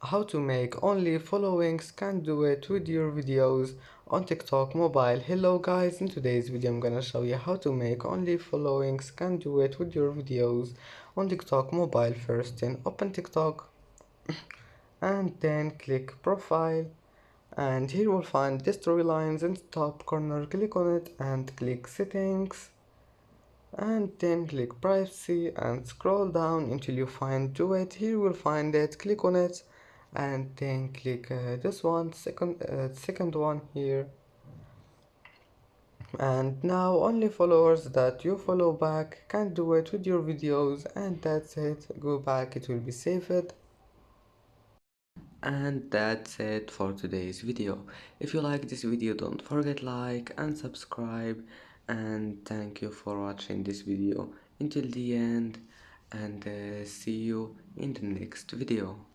how to make only followings can do it with your videos on TikTok mobile. Hello guys, in today's video I'm gonna show you how to make only followings can do it with your videos on TikTok mobile. First then open TikTok and then click profile, and here we'll find the storylines in the top corner. Click on it and click settings, and then click privacy and scroll down until you find Duet. Here you will find it, click on it and then click this one, second one here, and now only followers that you follow back can do it with your videos, and that's it. Go back, it will be saved. And that's it for today's video. If you like this video, don't forget like and subscribe, and thank you for watching this video until the end, and see you in the next video.